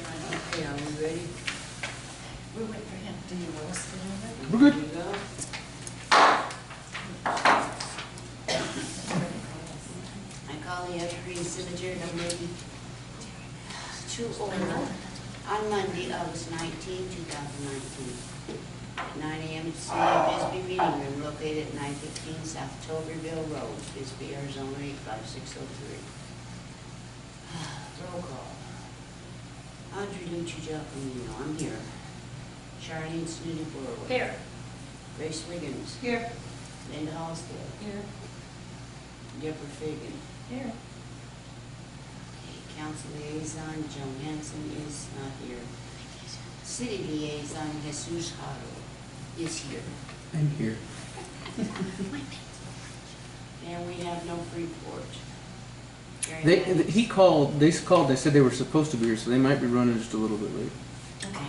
Okay, are we ready? We're waiting for him. Do you want us to do that? We're good. Here you go. I call the Evergreen Cemetery meeting to order on Monday, August 19, 2019. 9 a.m. at City Bisbee Meeting Room located at 915 South Toberville Road, Bisbee, Arizona 85603. Roll call. Audrey Lucci Giacomino, I'm here. Charlene Snooty Boroway. Here. Grace Wiggins. Here. Linda Halstead. Here. Deborah Fagan. Here. Okay, Council Liaison Joan Hanson is not here. City Liaison Jesus Haro is here. I'm here. And we have no report. They called, they said they were supposed to be here, so they might be running just a little bit late. Okay. Okay.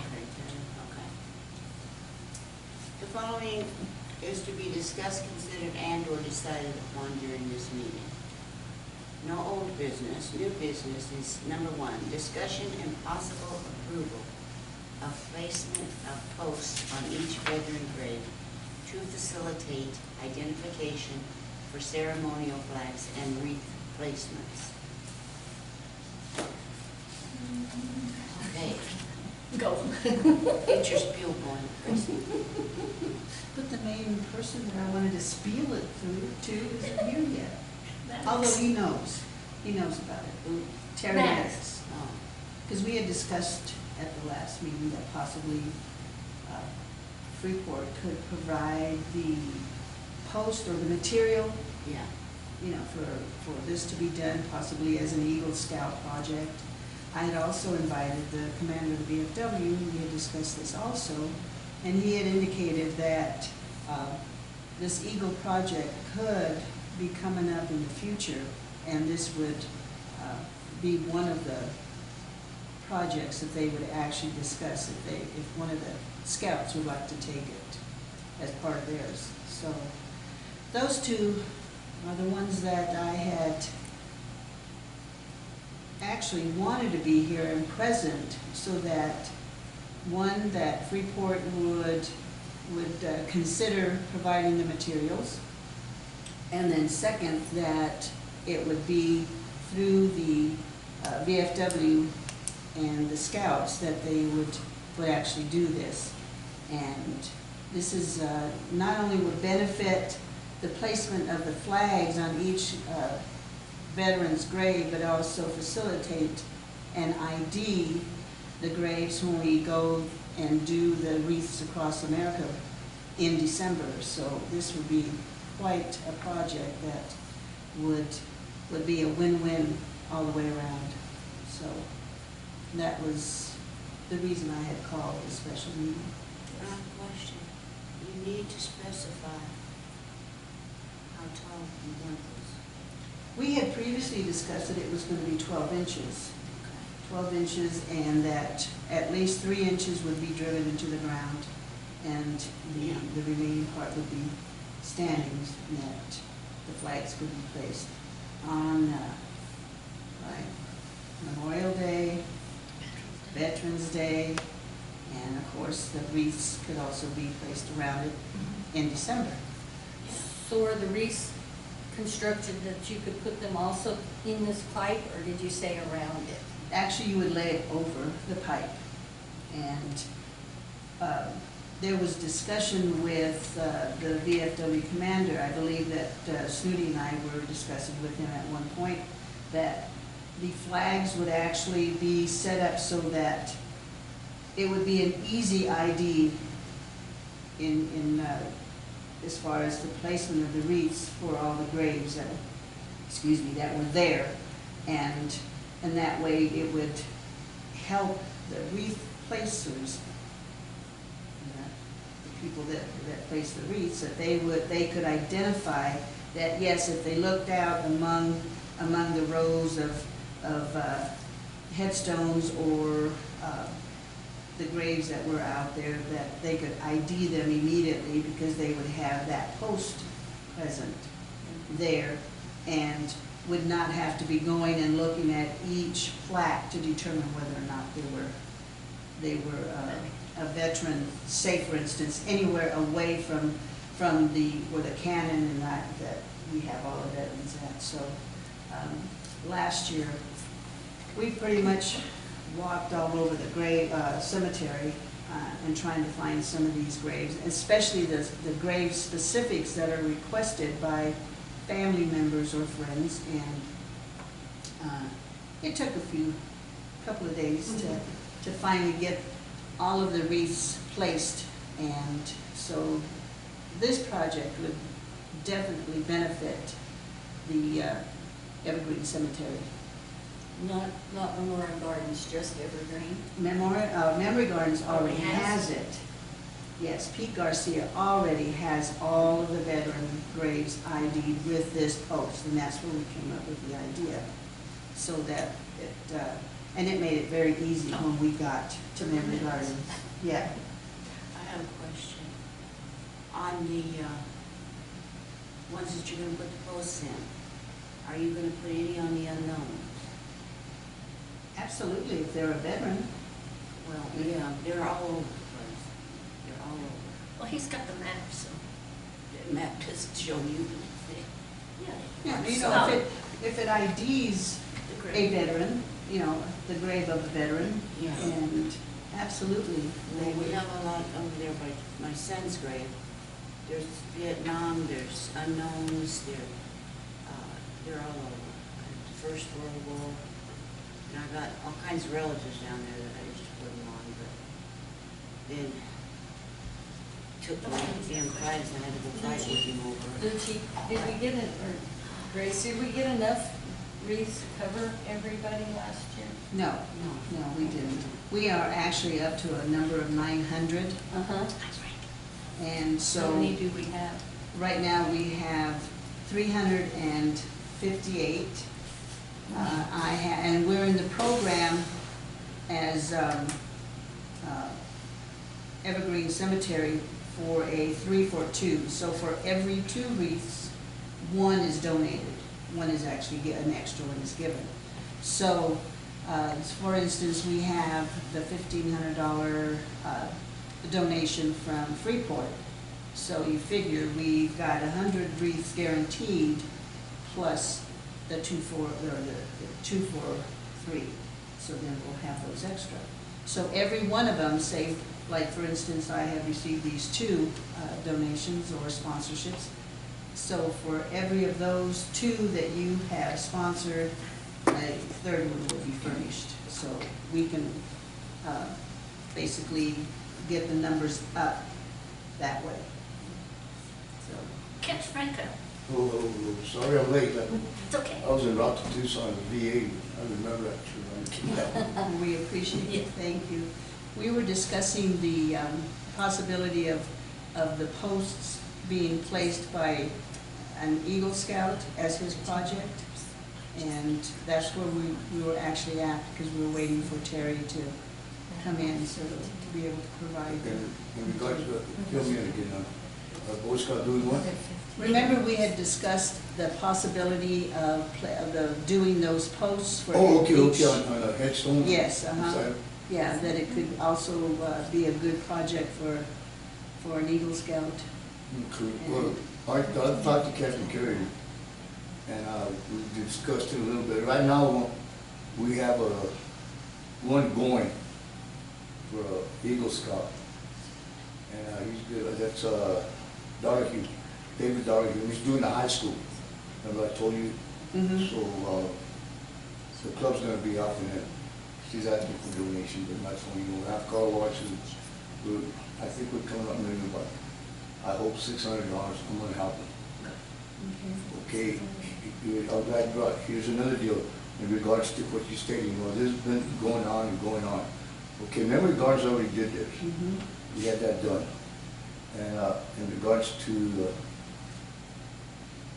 The following is to be discussed, considered, and/or decided upon during this meeting. No old business. New business is number 1, discussion and possible approval of placement of posts on each veteran grave to facilitate identification for ceremonial flags and wreath placements. Okay, Go. get your spiel going, Chrissy. But the main person that I wanted to spiel it through to isn't here yet. Although he knows about it. Who? Terry Max. Max. Oh, Because we had discussed at the last meeting that possibly Freeport could provide the post or the material, yeah. for this to be done, possibly as an Eagle Scout project. I had also invited the commander of the VFW, we had discussed this also, and he had indicated that this Eagle project could be coming up in the future, and this would be one of the projects that they would actually discuss if one of the scouts would like to take it as part of theirs. So those two are the ones that I had actually wanted to be here and present, so that one, that Freeport would consider providing the materials, and then second, that it would be through the VFW and the scouts that they would actually do this. And this is not only would benefit the placement of the flags on each veteran's grave, but also facilitate and ID the graves when we go and do the wreaths across America in December. So this would be quite a project that would be a win-win all the way around. So that was the reason I had called a special meeting. Question. You need to specify how tall you want this. We had previously discussed that it was going to be 12 inches. Okay. 12 inches, and that at least 3 inches would be driven into the ground, and the remaining part would be standings, and that the flags could be placed on Memorial Day, Veterans Day, and of course the wreaths could also be placed around it in December. So are the wreaths constructed that you could put them also in this pipe, or did you say around it? Actually, you would lay it over the pipe, and there was discussion with the VFW commander. I believe that Snooty and I were discussing with him at one point that the flags would actually be set up so that it would be an easy ID in as far as the placement of the wreaths for all the graves that, that were there, and that way it would help the wreath placers, the people that place the wreaths, that they could identify that, yes, if they looked out among the rows of headstones or the graves that were out there, that they could ID them immediately because they would have that post present there and would not have to be going and looking at each plaque to determine whether or not they were they were a veteran, say for instance, anywhere away from the, where the cannon and that we have all the veterans at. So last year, we pretty much walked all over the grave cemetery and trying to find some of these graves, especially the grave specifics that are requested by family members or friends. And it took a couple of days to finally get all of the wreaths placed. And so this project would definitely benefit the Evergreen Cemetery. Not Memorial Gardens, just Evergreen. Memory Gardens already has it. Yes, Pete Garcia already has all of the veteran graves ID'd with this post, and that's where we came up with the idea. So that it, and it made it very easy when we got to Memory Gardens. Yeah. I have a question. On the ones that you're gonna put the posts in, are you gonna put any on the unknowns? Absolutely, if they're a veteran. Well, yeah, they're all over the place. They're all over. Well, he's got the map, so. The map doesn't show you. Yeah, you So- know, if it IDs The a grave. veteran, you know, the grave of a veteran, Yeah. and absolutely, they Well, we would. have a lot over there by my son's grave. There's Vietnam, there's unknowns, they're all over. First World War. And I got all kinds of relatives down there that I used to put them on, but then took my damn prize and I had to go fight with him over it. Did we get it, or Grace, did we get enough wreaths to cover everybody last year? No, no, we didn't. We are actually up to a number of 900, Uh-huh. and So so how many do we have? right now we have 358. And we're in the program as Evergreen Cemetery for a 3-for-2. So for every 2 wreaths, 1 is donated. 1 is actually, an extra one is given. So, for instance, we have the $1,500 donation from Freeport. So you figure we've got 100 wreaths guaranteed, plus the 2-for-3. So then we'll have those extra. So every one of them, say, like for instance, I have received these 2 donations or sponsorships. So for every of those 2 that you have sponsored, a 3rd one will be furnished. So we can basically get the numbers up that way. So. Catch Franco. Oh, sorry I'm late. It's okay. I was en route to Tucson, the VA. I remember that trip. We appreciate Yeah. it, thank you. We were discussing the possibility of the posts being placed by an Eagle Scout as his project. And that's where we were actually at, because we were waiting for Terry to come in, so to be able to provide them. In regards to, fill me in again, Boy Scout doing what? Remember, we had discussed the possibility of doing those posts for Oh, okay, each. okay, on a headstone? Yes, Inside? Yeah, that it could also be a good project for an Eagle Scout. Okay, well, I talked to Captain Carey, and we discussed it a little bit. Right now, we have one going for Eagle Scout. And he's good, that's Donahue, David Donahue, he's doing the high school. Remember I told you? Mhm. So, the club's gonna be out in it. She's asking for donation, but not for, we have car washes. I think we're coming up maybe about, I hope $600, I'm gonna help him. Okay, I'm glad you brought, here's another deal in regards to what you stated, you know, this has been going on and going on. Okay, Memory Gardens already did this. Mhm. We had that done. And in regards to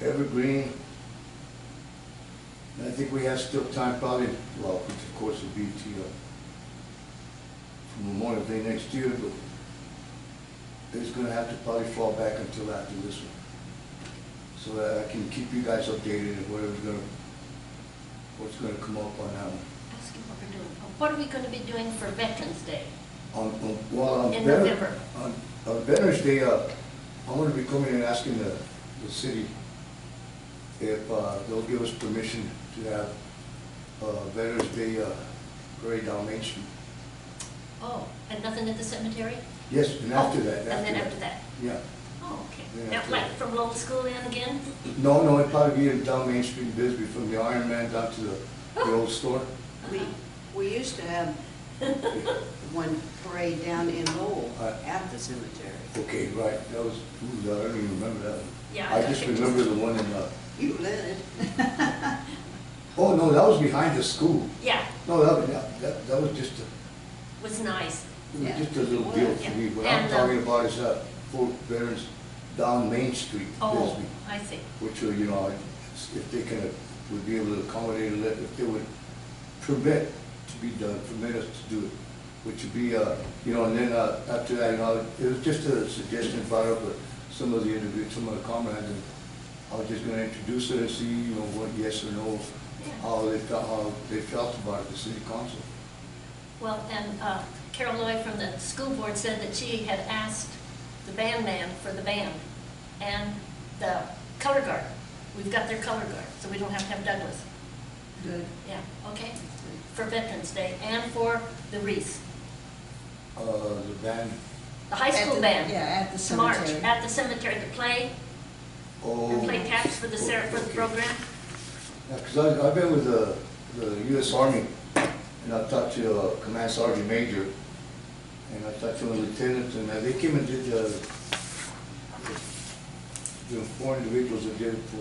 Evergreen, I think we have still time probably, well, which of course will be to Memorial Day next year, but it's gonna have to probably fall back until after this one. So that I can keep you guys updated and what's gonna come up on that one. Ask him what we're doing. What are we going to be doing for Veterans Day? Well, In November. On Veterans Day, I'm gonna be coming and asking the city if they'll give us permission to have Veterans Day parade down Main Street. Oh, and nothing at the cemetery? Yes, and after Oh, that, And then after that? Yeah. Oh, okay. Then Now, after like that. from Lowell School in again? No, it'd probably be down Main Street in Bisbee, from the Iron Man down to the old store. We used to have one parade down in Lowell Right. at the cemetery. Okay, right, that was, ooh, I don't even remember that one. Yeah. I just think remember the one in, You led it. oh, no, that was behind the school. Yeah, No, that was just was nice. it Yeah. was just a little deal for me. What I'm And, talking about is for veterans down Main Street, Oh, Bisbee, I see. which are, you know, if they can, would be able to accommodate it, if they would permit to be done, permit us to do it, which would be, you know, and then after that, you know, it was just a suggestion brought up with some of the individuals, some of the comrades, and I was just gonna introduce it and see, you know, what yes or no, Yeah. how they felt about it, the city council. Well, and Carol Lloyd from the school board said that she had asked the band man for the band and the color guard. We've got their color guard, so we don't have to have Douglas. Good. Yeah, okay. For Veterans Day and for the wreath. The band, The high school At the- band. Yeah, at the To march cemetery. at the cemetery to play oh. and play taps for the for the Okay. program. Yeah, because I've been with the US Army, and I talked to Command Sergeant Major, and I talked to a lieutenant, and they came and did the 4 individuals that did it for,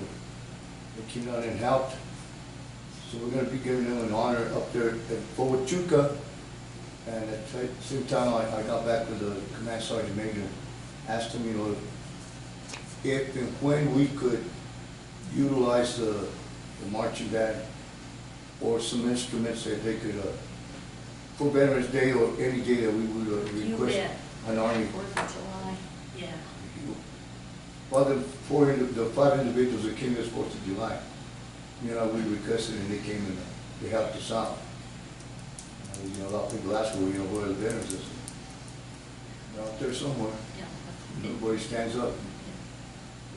they came out and helped. So we're gonna be giving them an honor up there at Fort Huachuca, and at the same time, I got back with the Command Sergeant Major, asked him, you know, if and when we could utilize the marching band or some instruments that they could, for Veterans Day or any day that we would You request bet. an Army. 4th of July. Yeah. Well, the 5 individuals that came this 4th of July, you know, we requested and they came and they helped us out. You know, a lot of people ask, well, you know, where are the veterans? I said, they're out there somewhere. Yeah. Nobody stands up.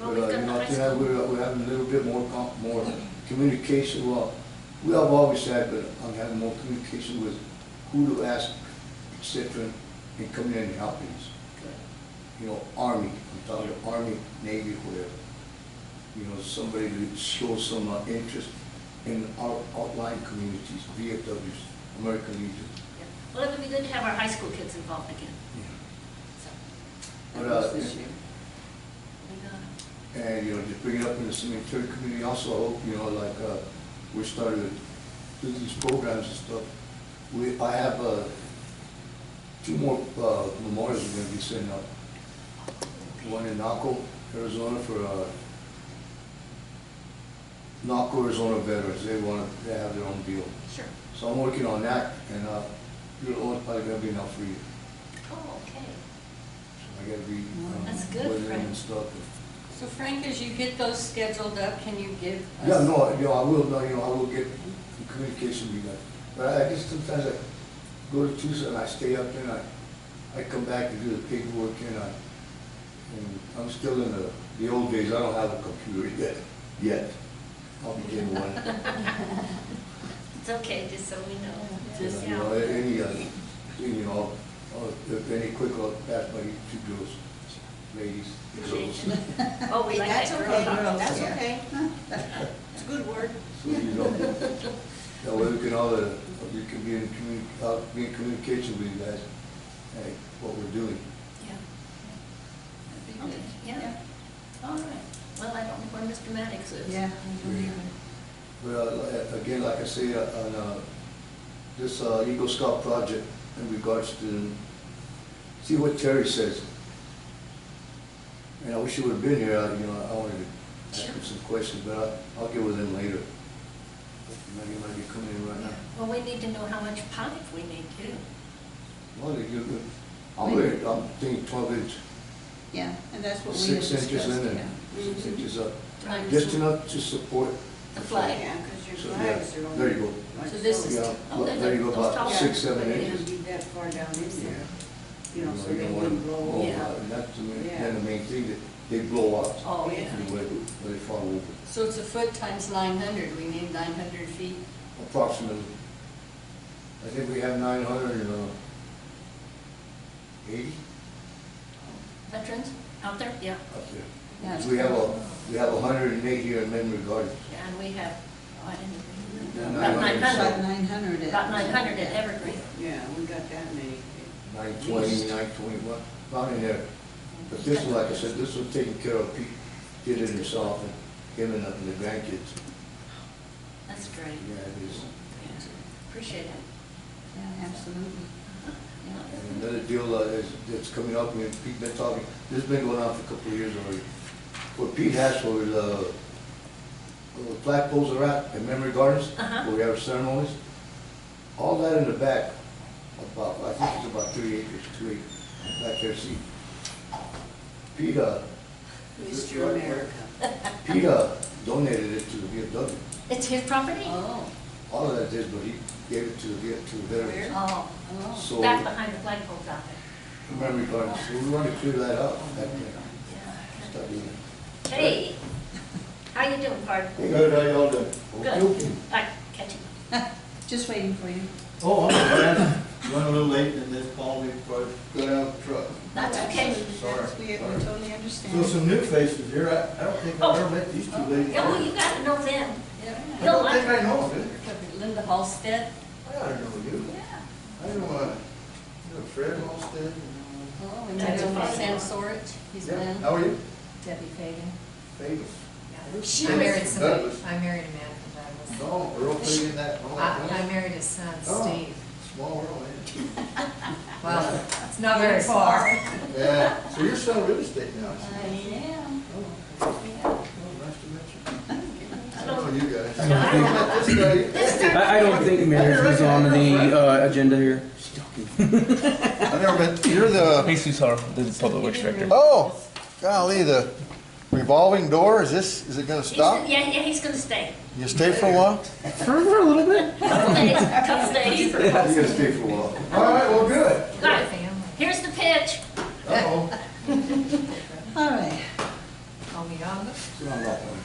Well, But, we've got you the know, high tonight school. we're having a little bit more communication. Well, we have always had, but I'm having more communication with who to ask, et cetera, and coming in and helping us. You know, Army, I'm talking Army, Navy, whatever. You know, somebody that shows some interest in our outlying communities, VFWs, American Legion. Yeah. Well, it would be good to have our high school kids involved again. So, But, That was this year. we got 'em. And, you know, just bring it up in the cemetery community also, I hope, you know, like, we're starting to do these programs and stuff. I have, 2 more, memorials we're gonna be setting up. One in Naco, Arizona for, Naco, Arizona veterans, they have their own deal. Sure. So I'm working on that, and, your one's probably gonna be enough for you. Oh, okay. I gotta be, That's good, with them Frank. and stuff. So Frank, as you get those scheduled up, can you give us? Yeah, no, you know, I will, no, you know, I will get the communication with that. But I guess sometimes I go to Tucson and I stay up there and I come back and do the paperwork and I'm still in the old days. I don't have a computer yet. I'll be getting one. It's okay, just so we know. Just, You know, any, you know, if any quick, I'll pass by you 2 girls, ladies, girls. Oh, we like That's that okay, girl. that's okay. It's a good word. So, you know, that way we can all, we can be in communication with you guys, hey, what we're doing. Yeah. That'd be Okay, good. yeah. All right. Well, I don't know where Mr. Maddox is. Yeah. But again, like I say, on this Eagle Scout project in regards to, see what Terry says. And I wish he would have been here, you know, I wanted to ask him some questions, but I'll get with him later. He might be coming in right now. Well, we need to know how much pipe we need too. Well, I'm thinking 12-inch, Yeah, and that's what we had 6 discussed. inches in and Yeah. 6 inches up. Right. Just enough to support. The flag. Yeah, because So, your yeah, flags there you go. like So this is- Yeah, Oh, there you go, those about tall- 6, 7 But it inches. wouldn't be that far down in there. you know, so they don't wouldn't wanna blow. Yeah. out. And that's the main, Yeah. then the main thing, that they blow out. Oh, yeah. Where they fall over, So it's a foot times 900, we need 900 feet. approximately. I think we have 980. Veterans out there? Yeah. Up there. Yeah. We have 108 here in Memory Gardens. Yeah, and we have, oh, I didn't even, Yeah, about about 900. 900. About 900 at Evergreen. Yeah, we got that many. 920, 921, about in there. But this one, like I said, this was taken care of, Pete did it himself, and him and the grandkids. That's great. Yeah, it is. Yeah. Appreciate it. Yeah, absolutely. And another deal that's coming up, me and Pete been talking, this has been going on for a couple of years already. What Pete has for his, the flagpoles are at, in Memory Gardens, Uh-huh. where we have ceremonies, all that in the back, about, I think it's about 3 acres, 2 acres, back there, see. Pete, Mr. America. Pete donated it to the VFW. It's his property? Oh, All of that is, but he gave it to the veterans. Oh, oh. So, back behind the flagpoles out there. Memory Gardens, so we want to clear that up back there. Yeah. Start doing it. Hey, how you doing, Bart? Good, how y'all doing? Good. Okay. I catch you. Just waiting for you. Oh, I'm sorry. Running a little late and then call me for, Go down the truck. That's okay. sorry. We totally So understand. some new faces here. I don't think I've ever met these two ladies. Yeah, well, you gotta know them. I don't think I know them. Linda Halstead? I gotta know you. Yeah. I know, Fred Halstead. Oh, and That's Debbie fine. Sansorich, he's Yeah. been. How are you? Debbie Fagan. Famous. She I was- married somebody, Douglas. I married a man from Douglas. No, Earl Fagan, that, all that. I married his son, Oh. Steve. Small world, man. Well, it's not very far. Yeah, so you're selling real estate now, I see. I am. Oh, nice to meet you. I don't know you guys. I don't met this guy. I don't think marriage is on the agenda here. Just joking. I never met, you're the, Jesus, the public works director. oh, golly, the revolving door, is it gonna He's- stop? Yeah, he's gonna stay. You stay for a while? For a little bit. Couple days. You gotta stay for a while. All right, well, good. All right, Family. here's the pitch. Uh-oh. All right. Call me on the, It's not a lot, man.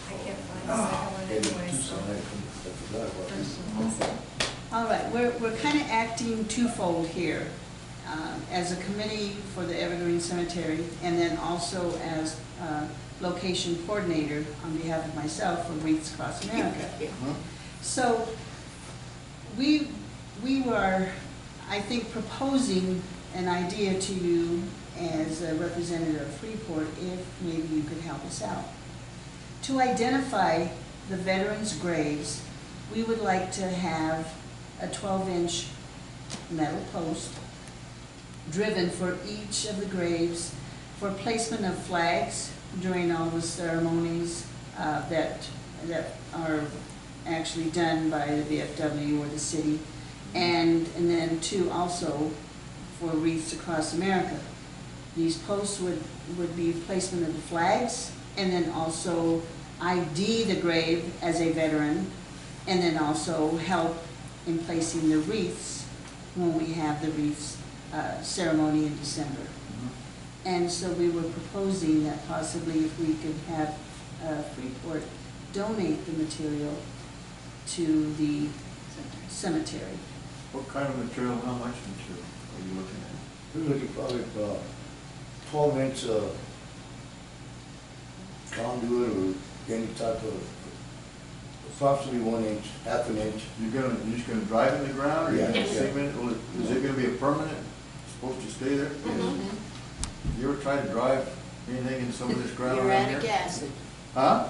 I can't find the second one Maybe anyway, two so. some, I forgot about it. First one was- All right, we're kind of acting twofold here, as a committee for the Evergreen Cemetery, and then also as location coordinator on behalf of myself for Wreaths Across America. So, we were, I think, proposing an idea to you as a representative of Freeport, if maybe you could help us out. To identify the veterans' graves, we would like to have a 12-inch metal post driven for each of the graves for placement of flags during all the ceremonies that are actually done by the VFW or the city, and then two, also for Wreaths Across America. These posts would be placement of the flags, and then also ID the grave as a veteran, and then also help in placing the wreaths when we have the wreaths ceremony in December. And so we were proposing that possibly if we could have Freeport donate the material to the cemetery. What kind of material, how much material are you looking at? We're looking probably 12-inch conduit or any type of, approximately 1 inch, half an inch. You're just gonna drive in the ground, or you're gonna Yeah. segment it? Or is it gonna be a permanent, supposed to stay there? Mm-hmm. You ever tried to drive anything in some of this ground around Muriatic here? acid, Huh?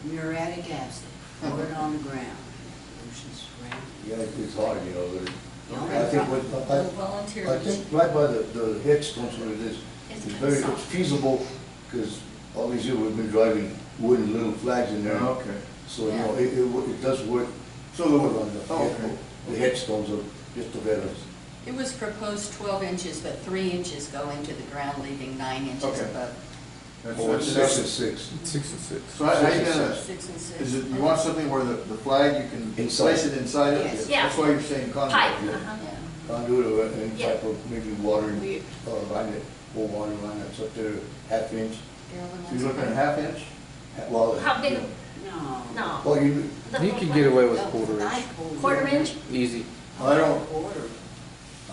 muriatic acid, pour it on the ground. Ocean's ground. Yeah, it's hard, you know, but The I only think problem- what, Volunteer. I think right by the headstones where it is, It's it's kinda very, soft. it's feasible, because all these years we've been driving wooden little flags in there. Okay. So, you know, it does work. So on okay. the headstones of just the veterans. It was proposed 12 inches, but 3 inches go into the ground, leaving 9 inches Okay. above. Or 6 and 6. 6 and 6. So how you gonna, 6 and 6. is it, you want something where the flag, you can Inside. place it inside it? Yes. Yeah. That's why you're saying conduit. Pipe, Yeah. uh-huh. Yeah. Conduit or any Yeah. type of maybe water We- line that, or water line that's up there, half inch. So you're looking at half inch? Well, How big? No. No. well, you, The You whole could thing. get away with No, quarter not inch. Quarter inch? Easy. I don't, Quarter.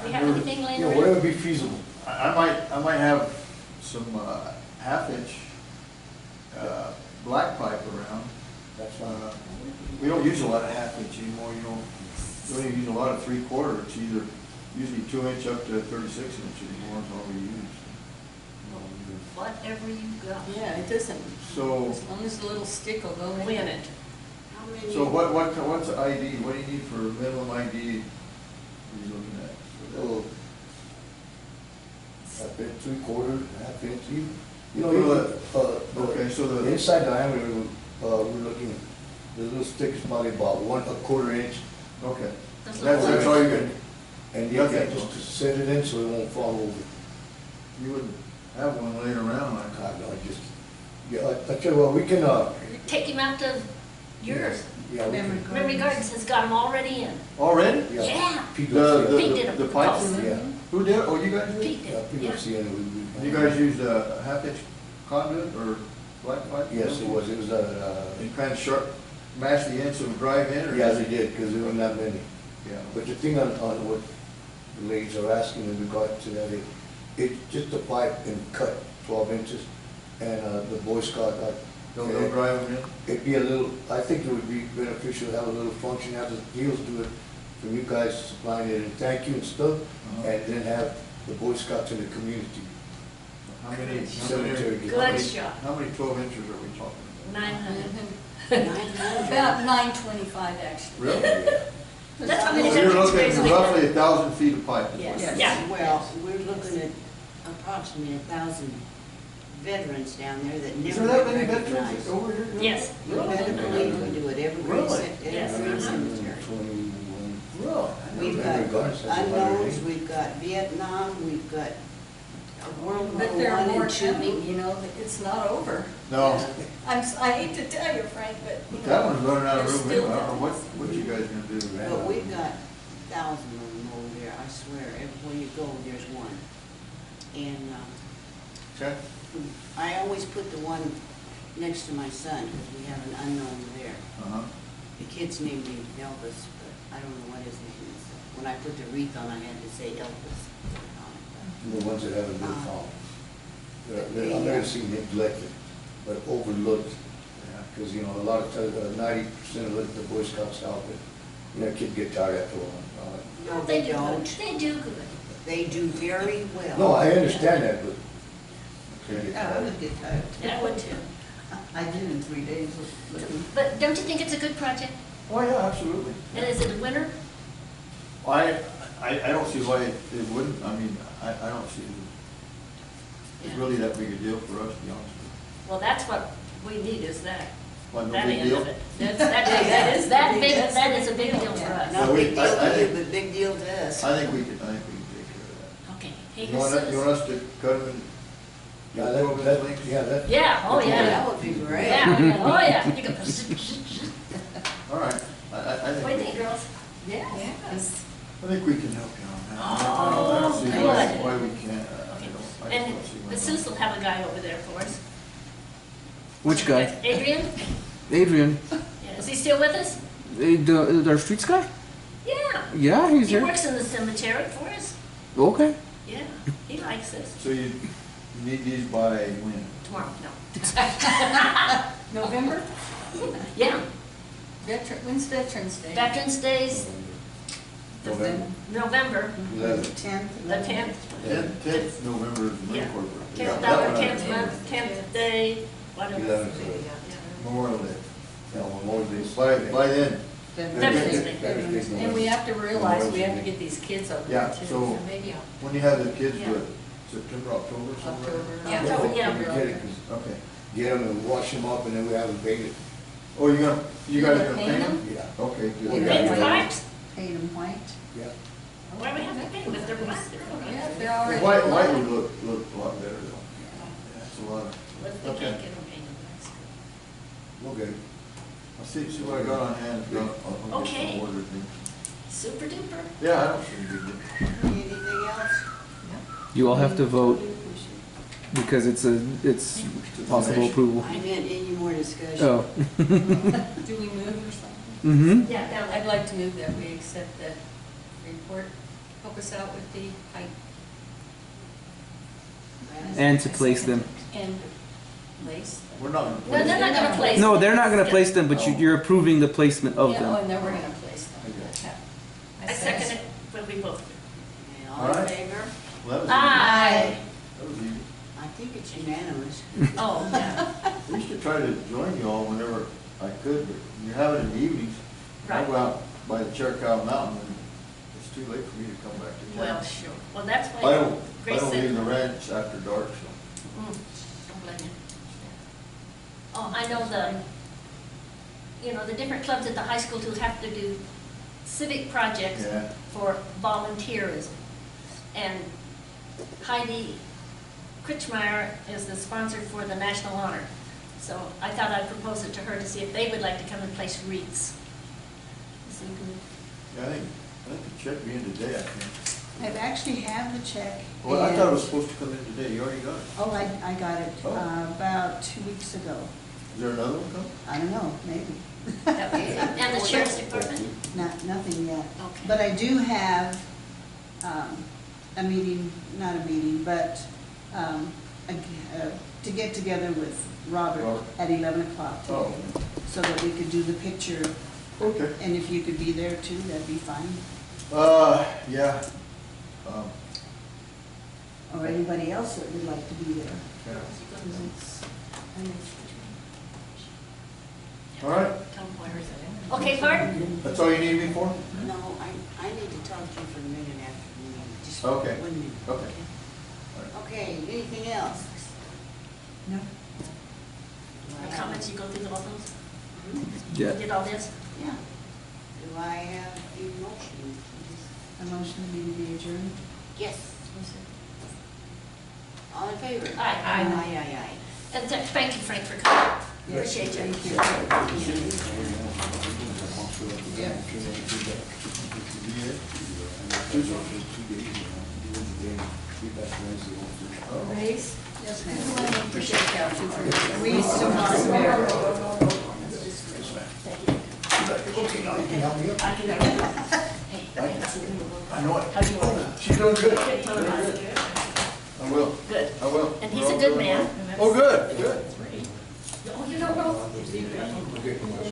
We have anything laying you know, around? whatever be feasible. I might have some, half inch, black pipe around. That's fine. We don't use a lot of half inch anymore, you know, we don't use a lot of 3/4, it's either usually 2 inch up to 36 inch anymore is all we use. Whatever you got. Yeah, it doesn't, So, as long as the little stick will go in. Win it. How many? so what's the ID, what do you need for minimum ID? What are you looking at? Little, half inch, 3/4, half inch, you know, Okay, so the the, inside diameter, we're looking, the little stick is probably about 1/4 inch. okay, Those that's little all ones. you're gonna, And you Okay. got just to set it in so it won't fall over. you wouldn't have one laying around like that. God, no, just, yeah, I tell you what, we can, Take him out to yours. yeah, we Memory can, Memory Gardens has got them already in. Already? yeah. Yeah. Pete The, Garcia. Pete did it. the pipes? Yeah, Who did it? Oh, you guys did? Pete yeah, did, Pete yeah. Garcia, and we. You guys used a half inch conduit or black pipe? Yes, it was, And kind of sharp, mash the ends so it would drive in, or? yeah, they did, because there were not many. Yeah. But the thing on what the ladies are asking in regard to that, it's just a pipe and cut 12 inches, and the Boy Scout, They'll drive them in? it'd be a little, I think it would be beneficial to have a little function, have the deals do it, from you guys supplying it, and thank you and stuff, Uh-huh. and then have the Boy Scouts in the community. How many, Cemetery. Good shot. how many 12 inches are we talking 900. 900. About 925 actually. about? Really? That's how many So you're veterans looking graves at we roughly have. 1,000 feet of pipe. is what Yes. you're- Yeah. Well, we're looking at approximately 1,000 veterans down there that Is never there that get many veterans recognized. over here? Yes. You better believe we do it every Really? Yes. Evergreen cemetery. 21. Really? We've Memory Gardens got has unknowns, 108. we've got Vietnam, we've got World War But there are One more and two. coming, you know, it's not over. No, I hate to tell you, Frank, but, you know. that one's running out of there's room, still anyway. I don't know what you guys gonna do. But we've got thousands of them over there, I swear, everywhere you go, there's one. And, Okay. I always put the one next to my son, because we have an unknown there. Uh-huh. The kid's name is Elvis, but I don't know what his name is. When I put the wreath on, I had to say Elvis. The ones that haven't been found. Yeah. I've never seen neglected, but overlooked, Yeah. because, you know, a lot of times, 90% of the Boy Scouts out there, you know, kids get tired after a while. No, they do good. don't. They do good. They do very well. No, I understand that, but. they get Yeah, I tired. would get tired. I would too. I did in 3 days looking. But don't you think it's a good project? Oh, yeah, absolutely. And is it a winner? I don't see why it wouldn't, I mean, I don't see it's Yeah. really that big a deal for us, to be honest with Well, that's what we need is that, Why, no that big end deal? of it. That is that is a big deal for us. Not a Well, big deal I to you, think- but big deal to you. us. I think we can take care of Okay. Hey, that. You want us to cut them in? Yeah, yeah, that. Yeah, oh, yeah. That would be great. Yeah, oh, yeah. You can- All right, I What do you think, girls? Yeah. Yes. think we can help you on that. Oh, I don't see good. why we can't, Okay. I just And don't see why the not. Susan will have a guy over there for us. Which guy? Adrian? Adrian. Yeah, is he still with us? Our streets guy? Yeah. Yeah, he's He here. works in the cemetery for us. Okay. Yeah, he likes this. So you need these by when? Tomorrow, no. November, Yeah, When's Veterans Day? Veterans Days, November. November, 11th. 10th. the 10th. 10th November is the Yeah. Marine Corps birthday. Tenth Yeah, that hour, one I 10th understand. month, 10th day, whatever. 11th. Memorial Day. Yeah, Memorial Day. By then, Veterans Day. Veterans Day. And we have to realize we have to get these kids over Yeah, there too. so- Maybe when you have the kids Yeah. do it, September, October, somewhere? October. Yeah. Yeah, Yeah. we get it, 'cause Okay. get them and wash them up, and then we have them painted. Oh, you guys You're are gonna gonna paint paint them? them? Yeah, Okay, Yeah. good. Paint the pipes? Paint them white. yeah. Why do we have to paint them if they're black? They're all right. Yeah, they're already. White would alive. look a lot better though. That's a lot But if we Okay. can't get them painted, that's good. Okay. I'll see what I got on hand. I'll get Okay. some ordered then. Super duper. Yeah, I don't see any big deal. Anything else? You all have to vote because it's possible approval. I meant any more discussion. Oh. Do we move or something? Mm-hmm. Yeah, down I'd there. like to move that we accept the report, help us out with the height And to place them. and lace. We're not. No, they're not gonna place. No, them. they're not gonna place them, but you're approving the placement of Yeah, oh, them. and then we're gonna place them. Okay. Yeah. I second it when we both. Okay, All all in right. favor? Well, that was Aye. That was easy. I think it's unanimous. Oh, yeah, I used to try to join you all whenever I could, but when you have it in the evenings. I Right. go out by the Cherokee Mountain and it's too late for me to come back to town. well, sure. Well, that's I why don't Grace said. leave the ranch after dark, so. Don't blame you. Oh, I know the different clubs at the high school who have to do civic projects Yeah. for volunteerism. And Heidi Kritschmeyer is the sponsor for the National Honor. So I thought I'd propose it to her to see if they would like to come and place wreaths. So you can- Yeah, I think the check be in today, I think. I actually have the check. Well, I thought it was and- supposed to come in today. You already got it. Oh, I got it Oh. about 2 weeks ago. Is there another one coming? I don't know, maybe. And the sheriff's department? Nothing yet. Okay. But I do have a meeting, not a meeting, but to get together with Robert Robert. at 11 o'clock Oh, today, so that we could do the picture. okay. And if you could be there too, that'd be fine. Yeah. Or anybody else that would like to be there. Yeah. 'Cause it's- All right, Tom Poyer's in it. Okay, pardon? that's all you need me for? No, I need to talk to you for a minute after the meeting. Just Okay. 1 minute. Okay. Okay, anything else? No? No comments, you go through all those? Yeah. You did all this? Yeah. Do I have a motion? A motion to be adjourned? Yes. All in favor? Aye. Aye. And thank you, Frank, for coming. Yes, Appreciate you. thank you. Raise? Yes, ma'am. Appreciate y'all too for We still want Mary. I know it. She's doing good. I will. Good. I will. And he's a good man. Oh, good, good. Oh, you don't know?